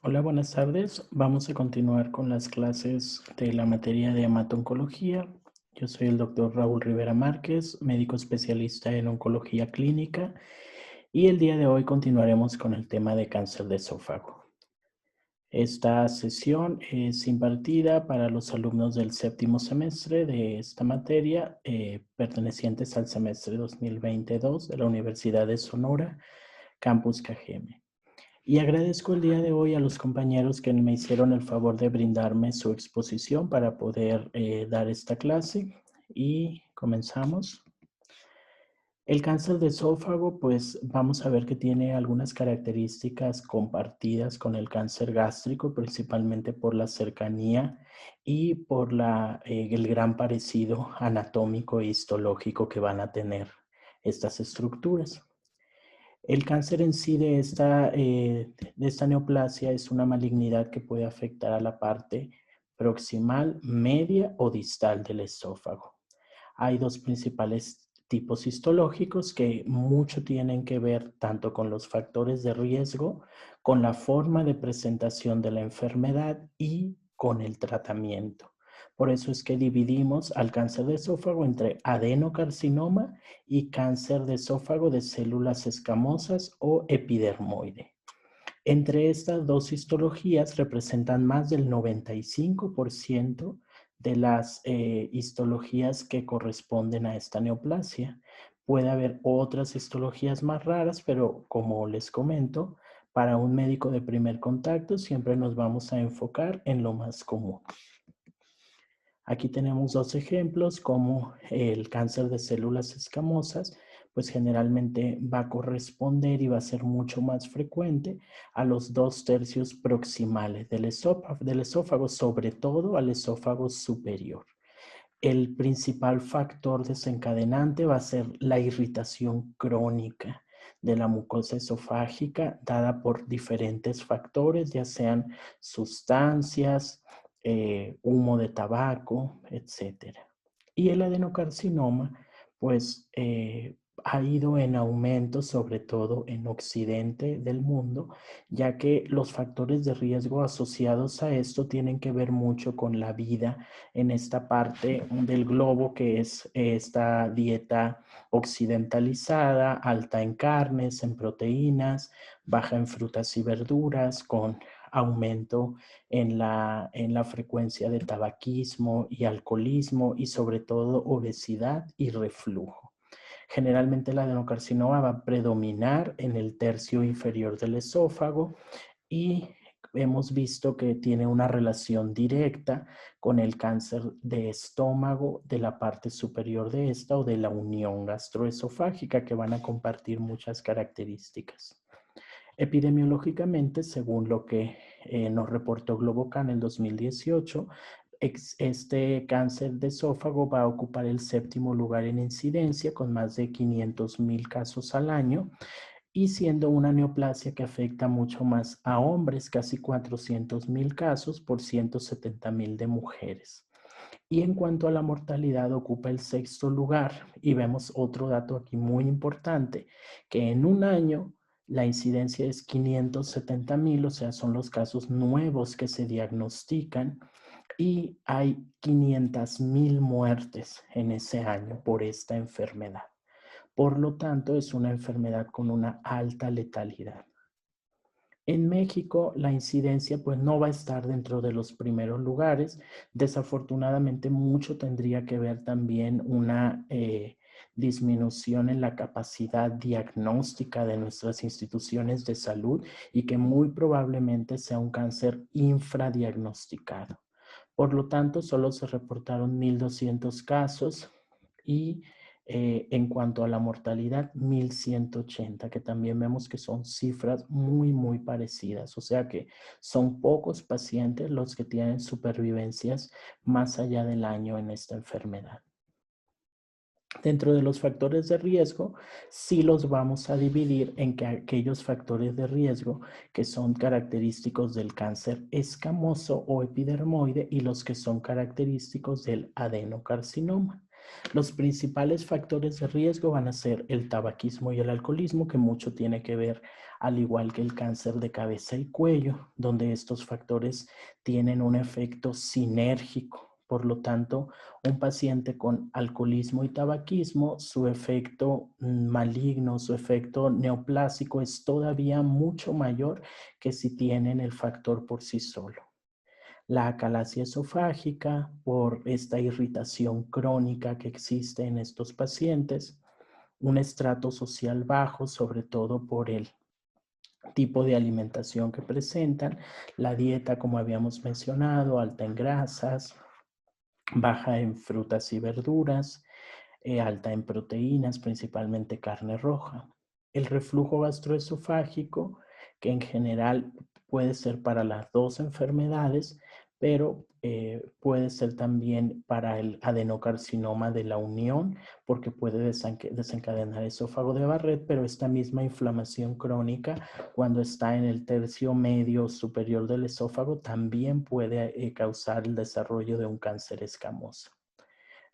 Hola, buenas tardes. Vamos a continuar con las clases de la materia de hemato-oncología. Yo soy el doctor Raúl Rivera Márquez, médico especialista en oncología clínica, y el día de hoy continuaremos con el tema de cáncer de esófago. Esta sesión es impartida para los alumnos del séptimo semestre de esta materia, pertenecientes al semestre 2022 de la Universidad de Sonora, Campus Cajeme. Y agradezco el día de hoy a los compañeros que me hicieron el favor de brindarme su exposición para poder dar esta clase. Y comenzamos. El cáncer de esófago, pues vamos a ver que tiene algunas características compartidas con el cáncer gástrico, principalmente por la cercanía y por el gran parecido anatómico e histológico que van a tener estas estructuras. El cáncer en sí de esta neoplasia es una malignidad que puede afectar a la parte proximal, media o distal del esófago. Hay dos principales tipos histológicos que mucho tienen que ver tanto con los factores de riesgo, con la forma de presentación de la enfermedad y con el tratamiento. Por eso es que dividimos al cáncer de esófago entre adenocarcinoma y cáncer de esófago de células escamosas o epidermoide. Entre estas dos histologías representan más del 95% de las histologías que corresponden a esta neoplasia. Puede haber otras histologías más raras, pero como les comento, para un médico de primer contacto siempre nos vamos a enfocar en lo más común. Aquí tenemos dos ejemplos, como el cáncer de células escamosas, pues generalmente va a corresponder y va a ser mucho más frecuente a los 2/3 proximales del esófago, sobre todo al esófago superior. El principal factor desencadenante va a ser la irritación crónica de la mucosa esofágica dada por diferentes factores, ya sean sustancias, humo de tabaco, etcétera. Y el adenocarcinoma, pues ha ido en aumento, sobre todo en occidente del mundo, ya que los factores de riesgo asociados a esto tienen que ver mucho con la vida en esta parte del globo, que es esta dieta occidentalizada, alta en carnes, en proteínas, baja en frutas y verduras, con aumento en la frecuencia de tabaquismo y alcoholismo y sobre todo obesidad y reflujo. Generalmente el adenocarcinoma va a predominar en el tercio inferior del esófago y hemos visto que tiene una relación directa con el cáncer de estómago de la parte superior de esta o de la unión gastroesofágica, que van a compartir muchas características. Epidemiológicamente, según lo que nos reportó Globocan en 2018, este cáncer de esófago va a ocupar el séptimo lugar en incidencia, con más de 500,000 casos al año, y siendo una neoplasia que afecta mucho más a hombres, casi 400,000 casos por 170,000 de mujeres. Y en cuanto a la mortalidad, ocupa el sexto lugar. Y vemos otro dato aquí muy importante, que en un año la incidencia es 570,000, o sea, son los casos nuevos que se diagnostican, y hay 500,000 muertes en ese año por esta enfermedad. Por lo tanto, es una enfermedad con una alta letalidad. En México, la incidencia pues no va a estar dentro de los primeros lugares. Desafortunadamente, mucho tendría que ver también una disminución en la capacidad diagnóstica de nuestras instituciones de salud y que muy probablemente sea un cáncer infradiagnosticado. Por lo tanto, solo se reportaron 1,200 casos y en cuanto a la mortalidad, 1,180, que también vemos que son cifras muy, muy parecidas. O sea que son pocos pacientes los que tienen supervivencias más allá del año en esta enfermedad. Dentro de los factores de riesgo, sí los vamos a dividir en que aquellos factores de riesgo que son característicos del cáncer escamoso o epidermoide y los que son característicos del adenocarcinoma. Los principales factores de riesgo van a ser el tabaquismo y el alcoholismo, que mucho tiene que ver, al igual que el cáncer de cabeza y cuello, donde estos factores tienen un efecto sinérgico. Por lo tanto, un paciente con alcoholismo y tabaquismo, su efecto maligno, su efecto neoplásico es todavía mucho mayor que si tienen el factor por sí solo. La acalasia esofágica, por esta irritación crónica que existe en estos pacientes, un estrato social bajo, sobre todo por el tipo de alimentación que presentan, la dieta, como habíamos mencionado, alta en grasas, baja en frutas y verduras, alta en proteínas, principalmente carne roja. El reflujo gastroesofágico, que en general puede ser para las dos enfermedades, pero puede ser también para el adenocarcinoma de la unión, porque puede desencadenar esófago de Barrett, pero esta misma inflamación crónica, cuando está en el tercio medio superior del esófago, también puede causar el desarrollo de un cáncer escamoso.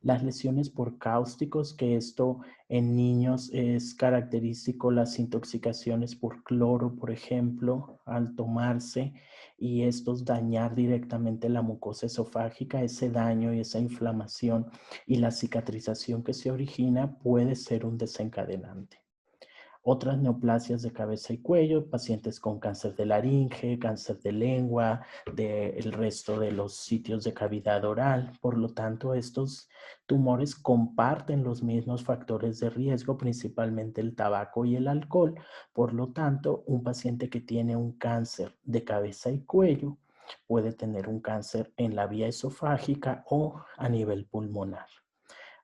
Las lesiones por cáusticos, que esto en niños es característico, las intoxicaciones por cloro, por ejemplo, al tomarse y estos dañar directamente la mucosa esofágica, ese daño y esa inflamación y la cicatrización que se origina puede ser un desencadenante. Otras neoplasias de cabeza y cuello, pacientes con cáncer de laringe, cáncer de lengua, del resto de los sitios de cavidad oral. Por lo tanto, estos tumores comparten los mismos factores de riesgo, principalmente el tabaco y el alcohol. Por lo tanto, un paciente que tiene un cáncer de cabeza y cuello puede tener un cáncer en la vía esofágica o a nivel pulmonar.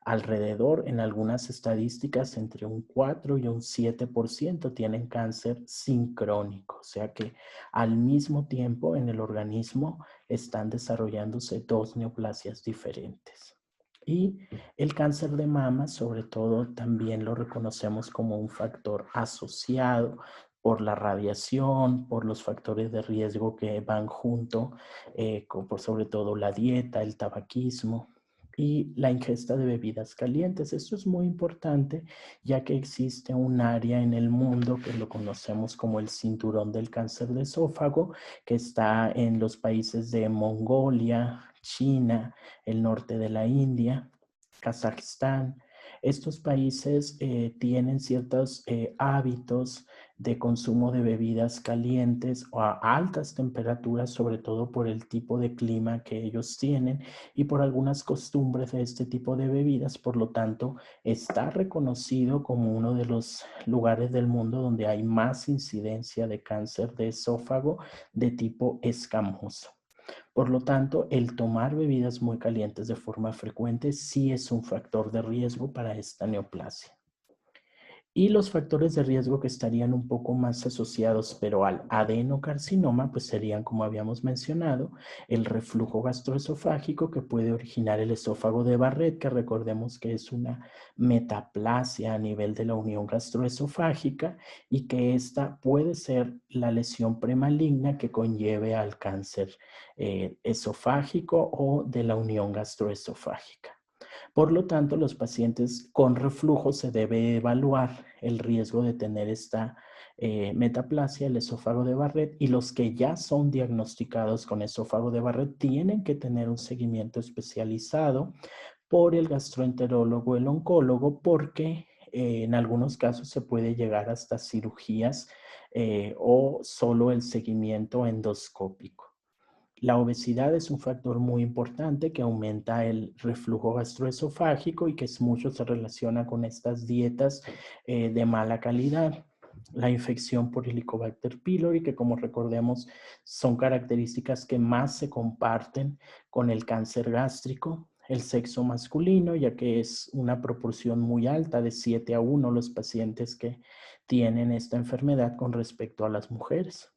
Alrededor, en algunas estadísticas, entre un 4 y un 7% tienen cáncer sincrónico, o sea que al mismo tiempo en el organismo están desarrollándose dos neoplasias diferentes. Y el cáncer de mama, sobre todo, también lo reconocemos como un factor asociado por la radiación, por los factores de riesgo que van junto, por sobre todo la dieta, el tabaquismo y la ingesta de bebidas calientes. Esto es muy importante ya que existe un área en el mundo que lo conocemos como el cinturón del cáncer de esófago, que está en los países de Mongolia, China, el norte de la India, Kazajistán. Estos países tienen ciertos hábitos de consumo de bebidas calientes o a altas temperaturas, sobre todo por el tipo de clima que ellos tienen y por algunas costumbres de este tipo de bebidas. Por lo tanto, está reconocido como uno de los lugares del mundo donde hay más incidencia de cáncer de esófago de tipo escamoso. Por lo tanto, el tomar bebidas muy calientes de forma frecuente sí es un factor de riesgo para esta neoplasia. Y los factores de riesgo que estarían un poco más asociados, pero al adenocarcinoma, pues serían, como habíamos mencionado, el reflujo gastroesofágico que puede originar el esófago de Barrett, que recordemos que es una metaplasia a nivel de la unión gastroesofágica y que esta puede ser la lesión premaligna que conlleve al cáncer esofágico o de la unión gastroesofágica. Por lo tanto, los pacientes con reflujo se debe evaluar el riesgo de tener esta metaplasia, el esófago de Barrett, y los que ya son diagnosticados con esófago de Barrett tienen que tener un seguimiento especializado por el gastroenterólogo, el oncólogo, porque en algunos casos se puede llegar hasta cirugías o solo el seguimiento endoscópico. La obesidad es un factor muy importante que aumenta el reflujo gastroesofágico y que mucho se relaciona con estas dietas de mala calidad. La infección por Helicobacter pylori, que como recordemos son características que más se comparten con el cáncer gástrico. El sexo masculino, ya que es una proporción muy alta de 7-1 los pacientes que tienen esta enfermedad con respecto a las mujeres.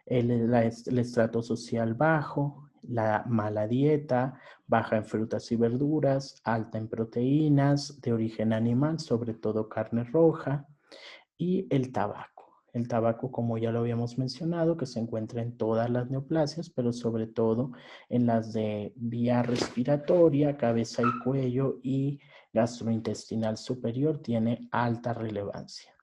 El estrato social bajo, la mala dieta, baja en frutas y verduras, alta en proteínas de origen animal, sobre todo carne roja, y el tabaco. El tabaco, como ya lo habíamos mencionado, que se encuentra en todas las neoplasias, pero sobre todo en las de vía respiratoria, cabeza y cuello y gastrointestinal superior, tiene alta relevancia.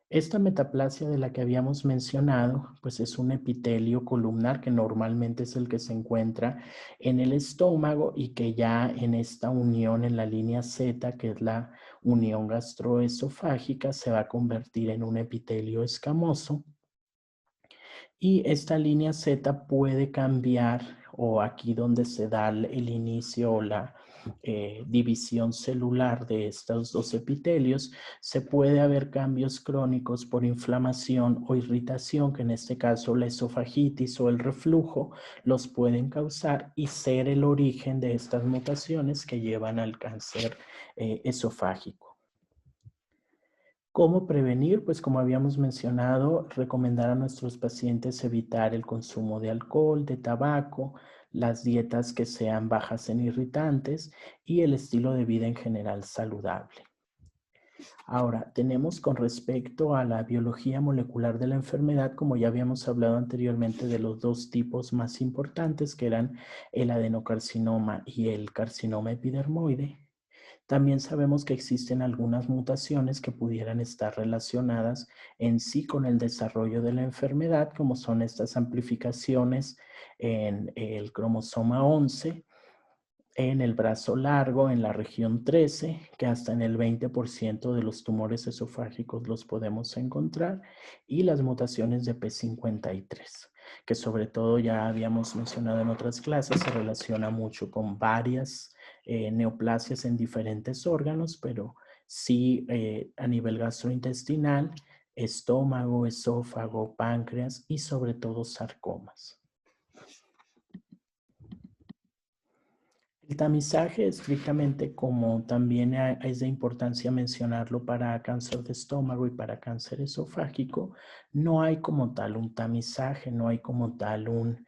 Esta metaplasia de la que habíamos mencionado, pues es un epitelio columnar que normalmente es el que se encuentra en el estómago y que ya en esta unión en la línea Z, que es la unión gastroesofágica, se va a convertir en un epitelio escamoso. Y esta línea Z puede cambiar, o aquí donde se da el inicio o la división celular de estos dos epitelios, se puede haber cambios crónicos por inflamación o irritación, que en este caso la esofagitis o el reflujo los pueden causar y ser el origen de estas mutaciones que llevan al cáncer esofágico. ¿Cómo prevenir? Pues como habíamos mencionado, recomendar a nuestros pacientes evitar el consumo de alcohol, de tabaco, las dietas que sean bajas en irritantes y el estilo de vida en general saludable. Ahora, tenemos con respecto a la biología molecular de la enfermedad, como ya habíamos hablado anteriormente de los dos tipos más importantes, que eran el adenocarcinoma y el carcinoma epidermoide. También sabemos que existen algunas mutaciones que pudieran estar relacionadas en sí con el desarrollo de la enfermedad, como son estas amplificaciones en el cromosoma 11, en el brazo largo, en la región 13, que hasta en el 20% de los tumores esofágicos los podemos encontrar, y las mutaciones de P53, que sobre todo ya habíamos mencionado en otras clases, se relaciona mucho con varias neoplasias en diferentes órganos, pero sí a nivel gastrointestinal, estómago, esófago, páncreas y sobre todo sarcomas. El tamizaje, estrictamente, como también es de importancia mencionarlo para cáncer de estómago y para cáncer esofágico, no hay como tal un tamizaje, no hay como tal un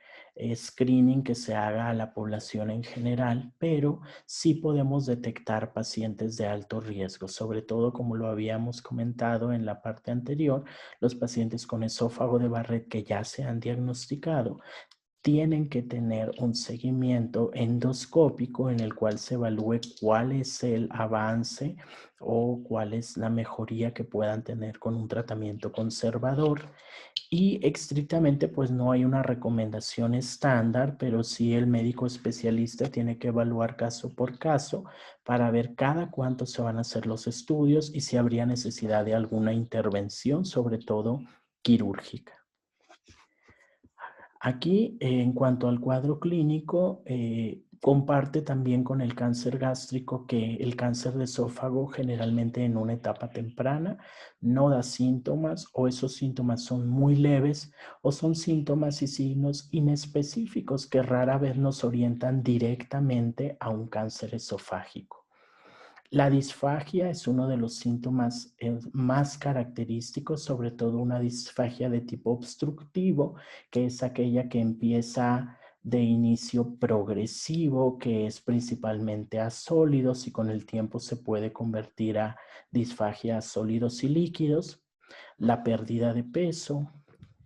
screening que se haga a la población en general, pero sí podemos detectar pacientes de alto riesgo, sobre todo como lo habíamos comentado en la parte anterior, los pacientes con esófago de Barrett que ya se han diagnosticado tienen que tener un seguimiento endoscópico en el cual se evalúe cuál es el avance o cuál es la mejoría que puedan tener con un tratamiento conservador. Y estrictamente, pues no hay una recomendación estándar, pero sí el médico especialista tiene que evaluar caso por caso para ver cada cuánto se van a hacer los estudios y si habría necesidad de alguna intervención, sobre todo quirúrgica. Aquí, en cuanto al cuadro clínico, comparte también con el cáncer gástrico que el cáncer de esófago generalmente en una etapa temprana no da síntomas o esos síntomas son muy leves o son síntomas y signos inespecíficos que rara vez nos orientan directamente a un cáncer esofágico. La disfagia es uno de los síntomas más característicos, sobre todo una disfagia de tipo obstructivo, que es aquella que empieza de inicio progresivo, que es principalmente a sólidos y con el tiempo se puede convertir a disfagia a sólidos y líquidos. La pérdida de peso,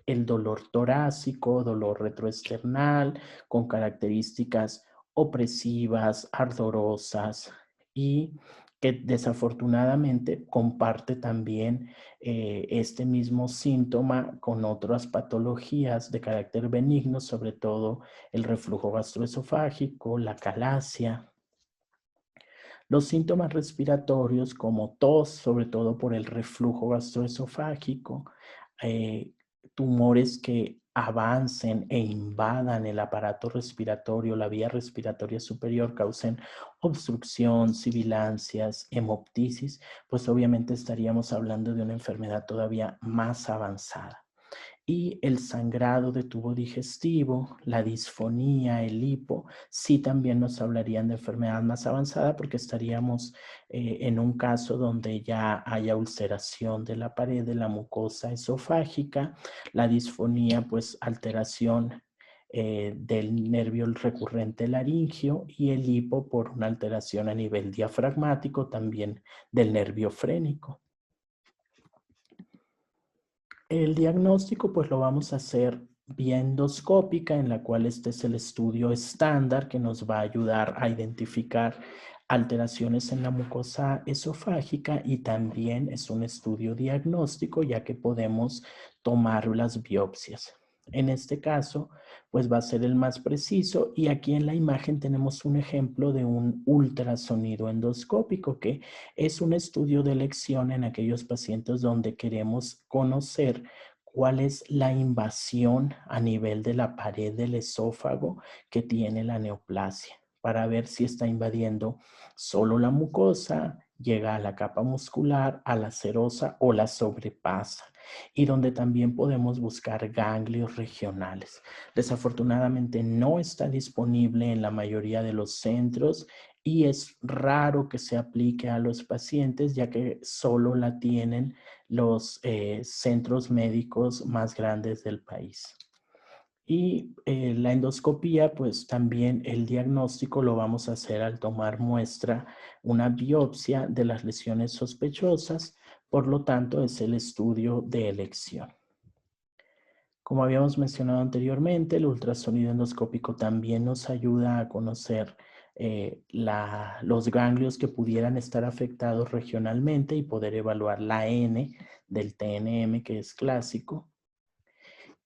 el dolor torácico, dolor retroesternal, con características opresivas, ardorosas y que desafortunadamente comparte también este mismo síntoma con otras patologías de carácter benigno, sobre todo el reflujo gastroesofágico, la calasia. Los síntomas respiratorios como tos, sobre todo por el reflujo gastroesofágico, eh, tumores que avancen e invadan el aparato respiratorio, la vía respiratoria superior, causen obstrucción, sibilancias, hemoptisis, pues obviamente estaríamos hablando de una enfermedad todavía más avanzada. Y el sangrado de tubo digestivo, la disfonía, el hipo, sí también nos hablarían de enfermedad más avanzada porque estaríamos en un caso donde ya haya ulceración de la pared de la mucosa esofágica, la disfonía, pues alteración del nervio recurrente laringio y el hipo por una alteración a nivel diafragmático también del nervio frénico. El diagnóstico pues lo vamos a hacer vía endoscópica, en la cual este es el estudio estándar que nos va a ayudar a identificar alteraciones en la mucosa esofágica, y también es un estudio diagnóstico ya que podemos tomar las biopsias. En este caso, pues va a ser el más preciso, y aquí en la imagen tenemos un ejemplo de un ultrasonido endoscópico, que es un estudio de elección en aquellos pacientes donde queremos conocer cuál es la invasión a nivel de la pared del esófago que tiene la neoplasia, para ver si está invadiendo solo la mucosa, llega a la capa muscular, a la serosa o la sobrepasa, y donde también podemos buscar ganglios regionales. Desafortunadamente no está disponible en la mayoría de los centros, y es raro que se aplique a los pacientes, ya que solo la tienen los centros médicos más grandes del país. Y la endoscopía, pues también el diagnóstico lo vamos a hacer al tomar muestra, una biopsia de las lesiones sospechosas, por lo tanto es el estudio de elección. Como habíamos mencionado anteriormente, el ultrasonido endoscópico también nos ayuda a conocer los ganglios que pudieran estar afectados regionalmente y poder evaluar la N del TNM, que es clásico.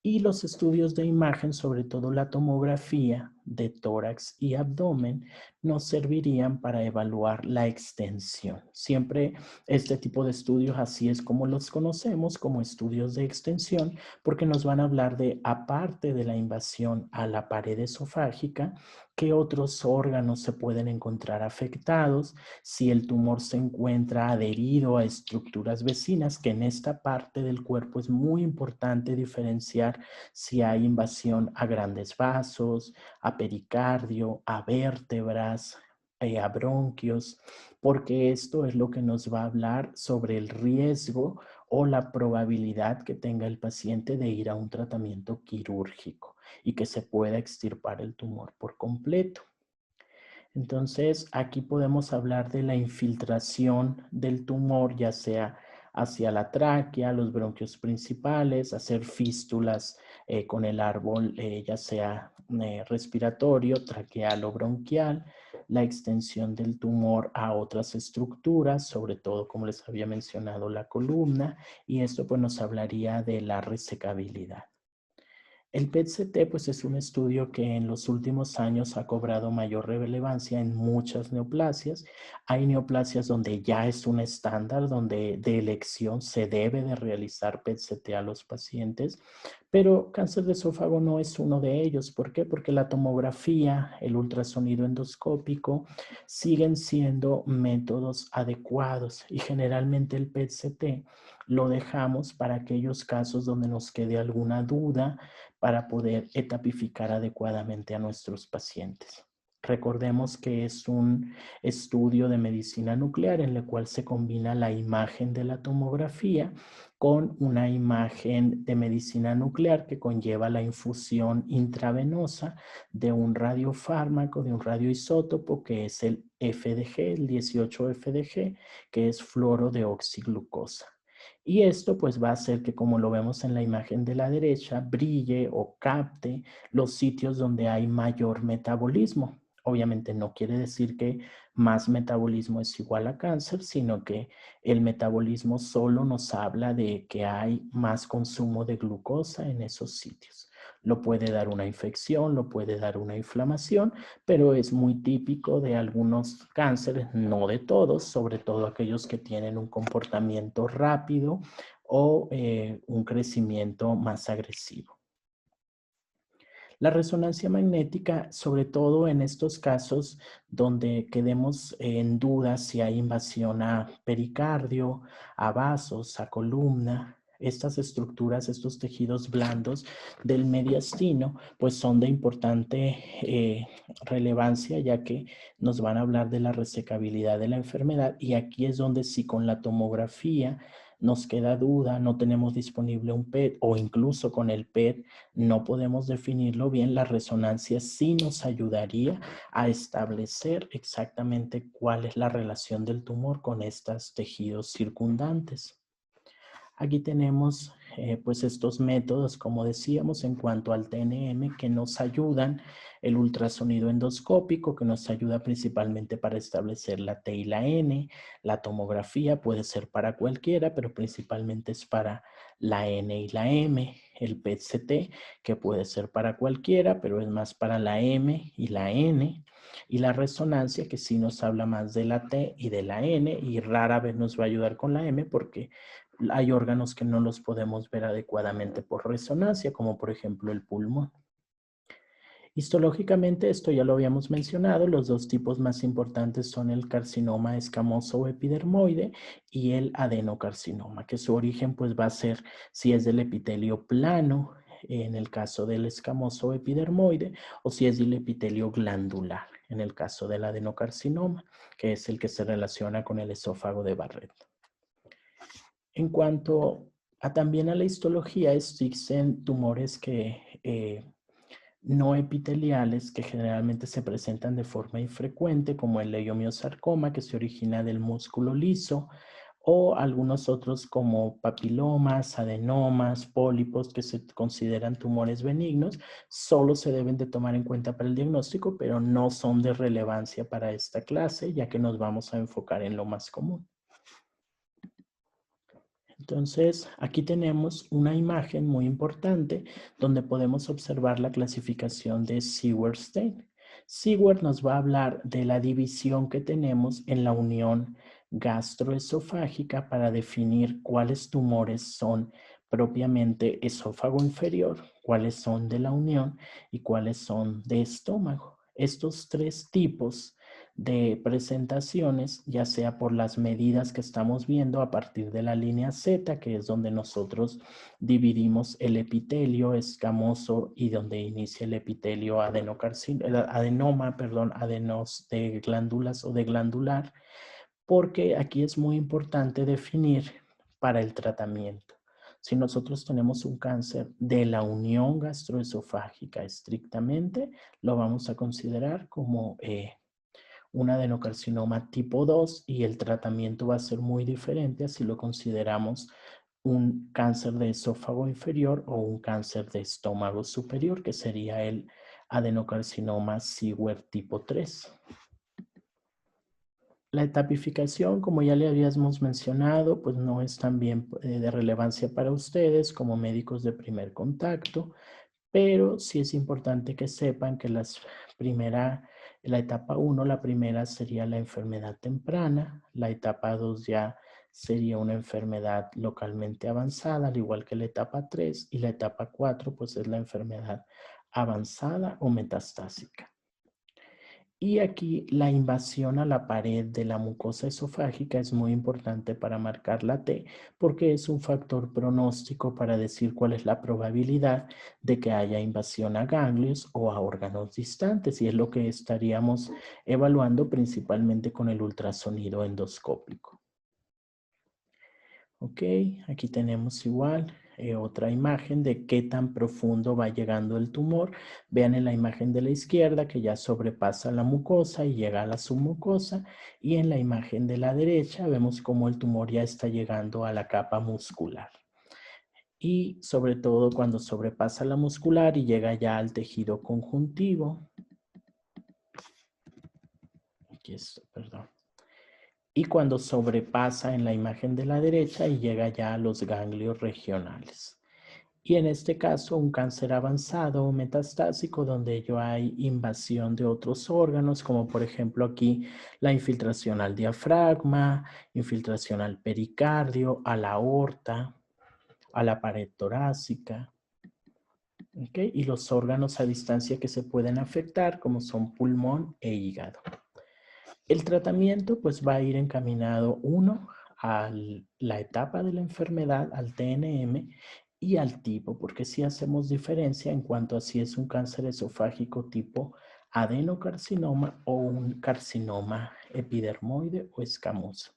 Y los estudios de imagen, sobre todo la tomografía de tórax y abdomen, nos servirían para evaluar la extensión. Siempre este tipo de estudios, así es como los conocemos, como estudios de extensión, porque nos van a hablar de, aparte de la invasión a la pared esofágica, qué otros órganos se pueden encontrar afectados, si el tumor se encuentra adherido a estructuras vecinas, que en esta parte del cuerpo es muy importante diferenciar si hay invasión a grandes vasos, a pericardio, a vértebras, a bronquios, porque esto es lo que nos va a hablar sobre el riesgo o la probabilidad que tenga el paciente de ir a un tratamiento quirúrgico y que se pueda extirpar el tumor por completo. Entonces, aquí podemos hablar de la infiltración del tumor, ya sea hacia la tráquea, los bronquios principales, hacer fístulas con el árbol, ya sea respiratorio, traqueal o bronquial, la extensión del tumor a otras estructuras, sobre todo, como les había mencionado, la columna, y esto pues nos hablaría de la resecabilidad. El PET-CT pues es un estudio que en los últimos años ha cobrado mayor relevancia en muchas neoplasias. Hay neoplasias donde ya es un estándar, donde de elección se debe de realizar PET-CT a los pacientes, pero cáncer de esófago no es uno de ellos. ¿Por qué? Porque la tomografía, el ultrasonido endoscópico siguen siendo métodos adecuados, y generalmente el PET-CT lo dejamos para aquellos casos donde nos quede alguna duda, para poder etapificar adecuadamente a nuestros pacientes. Recordemos que es un estudio de medicina nuclear en el cual se combina la imagen de la tomografía con una imagen de medicina nuclear que conlleva la infusión intravenosa de un radiofármaco, de un radioisótopo, que es el FDG, el 18-FDG, que es fluoro de oxiglucosa. Y esto pues va a hacer que, como lo vemos en la imagen de la derecha, brille o capte los sitios donde hay mayor metabolismo. Obviamente no quiere decir que más metabolismo es igual a cáncer, sino que el metabolismo solo nos habla de que hay más consumo de glucosa en esos sitios. Lo puede dar una infección, lo puede dar una inflamación, pero es muy típico de algunos cánceres, no de todos, sobre todo aquellos que tienen un comportamiento rápido o un crecimiento más agresivo. La resonancia magnética, sobre todo en estos casos donde quedemos en duda si hay invasión a pericardio, a vasos, a columna, estas estructuras, estos tejidos blandos del mediastino, pues son de importante relevancia, ya que nos van a hablar de la resecabilidad de la enfermedad, y aquí es donde, si con la tomografía nos queda duda, no tenemos disponible un PET, o incluso con el PET no podemos definirlo bien, la resonancia sí nos ayudaría a establecer exactamente cuál es la relación del tumor con estos tejidos circundantes. Aquí tenemos pues estos métodos, como decíamos, en cuanto al TNM, que nos ayudan, el ultrasonido endoscópico, que nos ayuda principalmente para establecer la T y la N, la tomografía puede ser para cualquiera, pero principalmente es para la N y la M, el PET-CT, que puede ser para cualquiera, pero es más para la M y la N, y la resonancia, que sí nos habla más de la T y de la N, y rara vez nos va a ayudar con la M, porque hay órganos que no los podemos ver adecuadamente por resonancia, como por ejemplo el pulmón. Histológicamente, esto ya lo habíamos mencionado, los dos tipos más importantes son el carcinoma escamoso o epidermoide y el adenocarcinoma, que su origen pues va a ser si es del epitelio plano, en el caso del escamoso o epidermoide, o si es del epitelio glandular, en el caso del adenocarcinoma, que es el que se relaciona con el esófago de Barrett. En cuanto también a la histología, existen tumores que no epiteliales que generalmente se presentan de forma infrecuente, como el leiomiosarcoma, que se origina del músculo liso, o algunos otros como papilomas, adenomas, pólipos, que se consideran tumores benignos, solo se deben de tomar en cuenta para el diagnóstico, pero no son de relevancia para esta clase, ya que nos vamos a enfocar en lo más común. Entonces, aquí tenemos una imagen muy importante donde podemos observar la clasificación de Siewert-Stein. Siewert nos va a hablar de la división que tenemos en la unión gastroesofágica para definir cuáles tumores son propiamente esófago inferior, cuáles son de la unión y cuáles son de estómago. Estos tres tipos de presentaciones, ya sea por las medidas que estamos viendo a partir de la línea Z, que es donde nosotros dividimos el epitelio escamoso y donde inicia el epitelio adenoma, adenos de glándulas o de glandular, porque aquí es muy importante definir para el tratamiento. Si nosotros tenemos un cáncer de la unión gastroesofágica estrictamente, lo vamos a considerar como un adenocarcinoma tipo 2 y el tratamiento va a ser muy diferente si lo consideramos un cáncer de esófago inferior o un cáncer de estómago superior, que sería el adenocarcinoma Siewert tipo 3. La etapificación, como ya le habíamos mencionado, pues no es también de relevancia para ustedes como médicos de primer contacto, pero sí es importante que sepan que la etapa 1, la primera sería la enfermedad temprana, la etapa 2 ya sería una enfermedad localmente avanzada, al igual que la etapa 3, y la etapa 4 pues es la enfermedad avanzada o metastásica. Y aquí la invasión a la pared de la mucosa esofágica es muy importante para marcar la T, porque es un factor pronóstico para decir cuál es la probabilidad de que haya invasión a ganglios o a órganos distantes, y es lo que estaríamos evaluando principalmente con el ultrasonido endoscópico. Ok, aquí tenemos igual otra imagen de qué tan profundo va llegando el tumor. Vean en la imagen de la izquierda que ya sobrepasa la mucosa y llega a la submucosa, y en la imagen de la derecha vemos cómo el tumor ya está llegando a la capa muscular. Y sobre todo cuando sobrepasa la muscular y llega ya al tejido conjuntivo. Aquí es, perdón. Y cuando sobrepasa en la imagen de la derecha y llega ya a los ganglios regionales. Y en este caso, un cáncer avanzado o metastásico donde ya hay invasión de otros órganos, como por ejemplo aquí la infiltración al diafragma, infiltración al pericardio, a la aorta, a la pared torácica. ¿Okay? Y los órganos a distancia que se pueden afectar, como son pulmón e hígado. El tratamiento pues va a ir encaminado a la etapa de la enfermedad, al TNM y al tipo, porque sí hacemos diferencia en cuanto a si es un cáncer esofágico tipo adenocarcinoma o un carcinoma epidermoide o escamoso.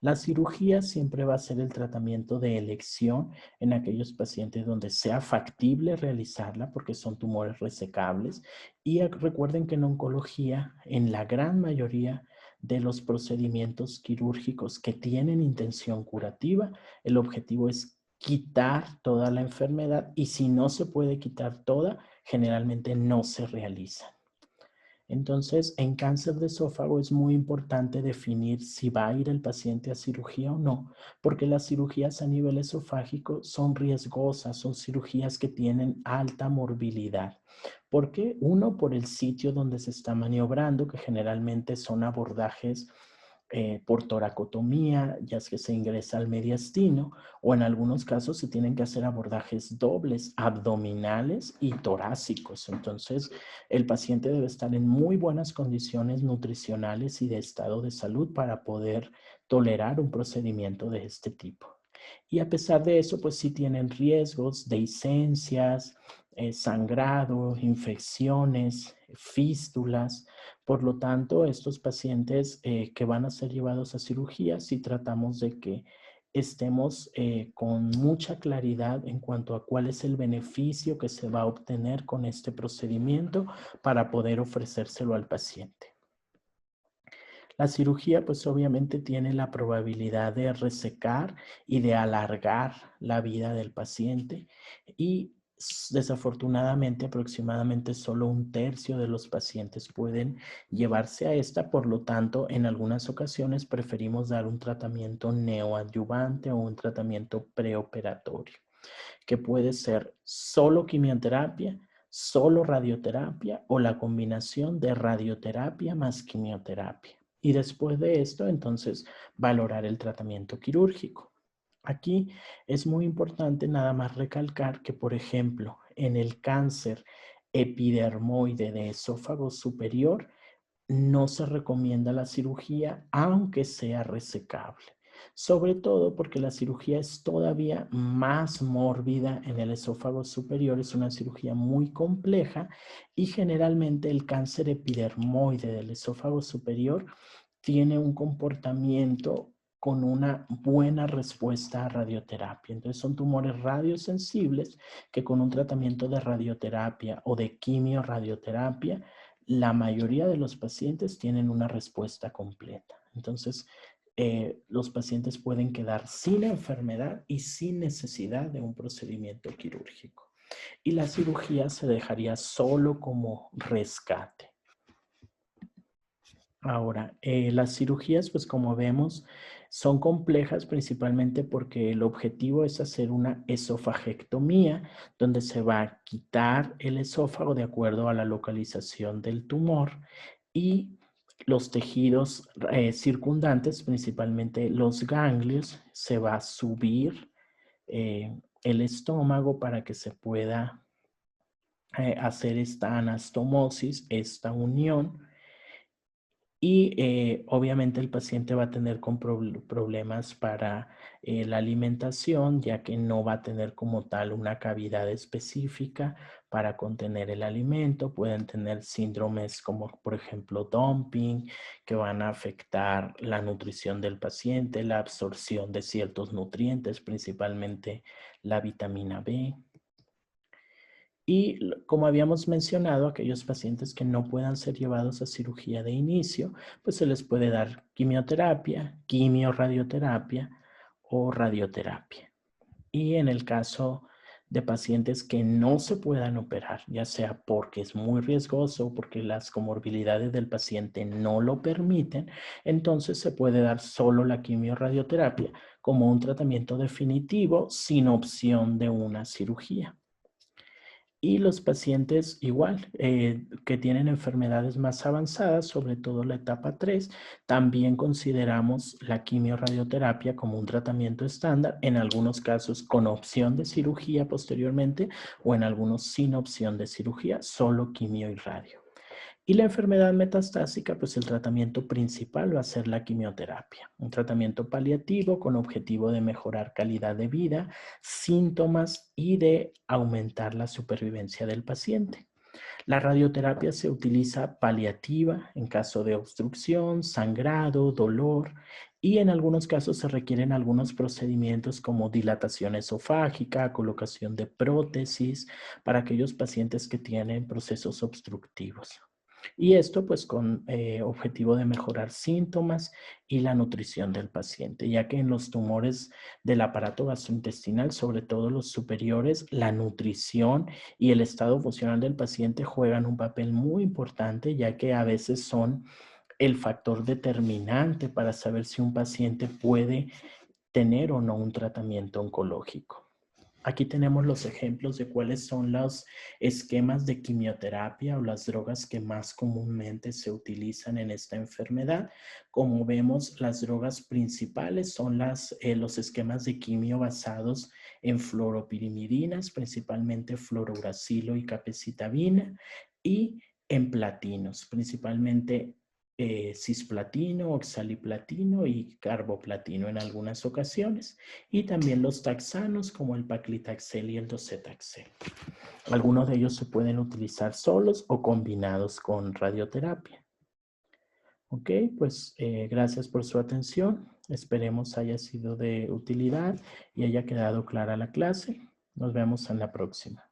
La cirugía siempre va a ser el tratamiento de elección en aquellos pacientes donde sea factible realizarla porque son tumores resecables. Y recuerden que en oncología, en la gran mayoría de los procedimientos quirúrgicos que tienen intención curativa, el objetivo es quitar toda la enfermedad y si no se puede quitar toda, generalmente no se realizan. Entonces, en cáncer de esófago es muy importante definir si va a ir el paciente a cirugía o no, porque las cirugías a nivel esofágico son riesgosas, son cirugías que tienen alta morbilidad. ¿Por qué? Uno, por el sitio donde se está maniobrando, que generalmente son abordajes por toracotomía, ya es que se ingresa al mediastino, o en algunos casos se tienen que hacer abordajes dobles, abdominales y torácicos. Entonces, el paciente debe estar en muy buenas condiciones nutricionales y de estado de salud para poder tolerar un procedimiento de este tipo. Y a pesar de eso, pues sí tienen riesgos de dehiscencias, sangrado, infecciones, fístulas. Por lo tanto, estos pacientes que van a ser llevados a cirugía, si tratamos de que estemos con mucha claridad en cuanto a cuál es el beneficio que se va a obtener con este procedimiento para poder ofrecérselo al paciente. La cirugía pues obviamente tiene la probabilidad de resecar y de alargar la vida del paciente y desafortunadamente aproximadamente solo un tercio de los pacientes pueden llevarse a esta, por lo tanto en algunas ocasiones preferimos dar un tratamiento neoadyuvante o un tratamiento preoperatorio, que puede ser solo quimioterapia, solo radioterapia o la combinación de radioterapia más quimioterapia. Y después de esto, entonces, valorar el tratamiento quirúrgico. Aquí es muy importante nada más recalcar que, por ejemplo, en el cáncer epidermoide de esófago superior, no se recomienda la cirugía, aunque sea resecable. Sobre todo porque la cirugía es todavía más mórbida en el esófago superior, es una cirugía muy compleja y generalmente el cáncer epidermoide del esófago superior tiene un comportamiento con una buena respuesta a radioterapia. Entonces son tumores radiosensibles que con un tratamiento de radioterapia o de quimioradioterapia la mayoría de los pacientes tienen una respuesta completa. Entonces, los pacientes pueden quedar sin enfermedad y sin necesidad de un procedimiento quirúrgico. Y la cirugía se dejaría solo como rescate. Ahora, las cirugías, pues como vemos, son complejas principalmente porque el objetivo es hacer una esofagectomía, donde se va a quitar el esófago de acuerdo a la localización del tumor y los tejidos circundantes, principalmente los ganglios, se va a subir el estómago para que se pueda hacer esta anastomosis, esta unión. Y obviamente el paciente va a tener problemas para la alimentación, ya que no va a tener como tal una cavidad específica para contener el alimento. Pueden tener síndromes como por ejemplo dumping, que van a afectar la nutrición del paciente, la absorción de ciertos nutrientes, principalmente la vitamina B. Y como habíamos mencionado, aquellos pacientes que no puedan ser llevados a cirugía de inicio, pues se les puede dar quimioterapia, quimioradioterapia o radioterapia. Y en el caso de pacientes que no se puedan operar, ya sea porque es muy riesgoso o porque las comorbilidades del paciente no lo permiten, entonces se puede dar solo la quimioradioterapia como un tratamiento definitivo sin opción de una cirugía. Y los pacientes igual, que tienen enfermedades más avanzadas, sobre todo la etapa 3, también consideramos la quimioradioterapia como un tratamiento estándar, en algunos casos con opción de cirugía posteriormente o en algunos sin opción de cirugía, solo quimio y radio. Y la enfermedad metastásica, pues el tratamiento principal va a ser la quimioterapia, un tratamiento paliativo con objetivo de mejorar calidad de vida, síntomas y de aumentar la supervivencia del paciente. La radioterapia se utiliza paliativa en caso de obstrucción, sangrado, dolor y en algunos casos se requieren algunos procedimientos como dilatación esofágica, colocación de prótesis para aquellos pacientes que tienen procesos obstructivos. Y esto pues con objetivo de mejorar síntomas y la nutrición del paciente, ya que en los tumores del aparato gastrointestinal, sobre todo los superiores, la nutrición y el estado funcional del paciente juegan un papel muy importante, ya que a veces son el factor determinante para saber si un paciente puede tener o no un tratamiento oncológico. Aquí tenemos los ejemplos de cuáles son los esquemas de quimioterapia o las drogas que más comúnmente se utilizan en esta enfermedad. Como vemos, las drogas principales son los esquemas de quimio basados en fluoropirimidinas, principalmente fluorouracilo y capecitabina, y en platinos, principalmente cisplatino, oxaliplatino y carboplatino en algunas ocasiones, y también los taxanos como el paclitaxel y el docetaxel. Algunos de ellos se pueden utilizar solos o combinados con radioterapia. Ok, pues gracias por su atención. Esperemos haya sido de utilidad y haya quedado clara la clase. Nos vemos en la próxima.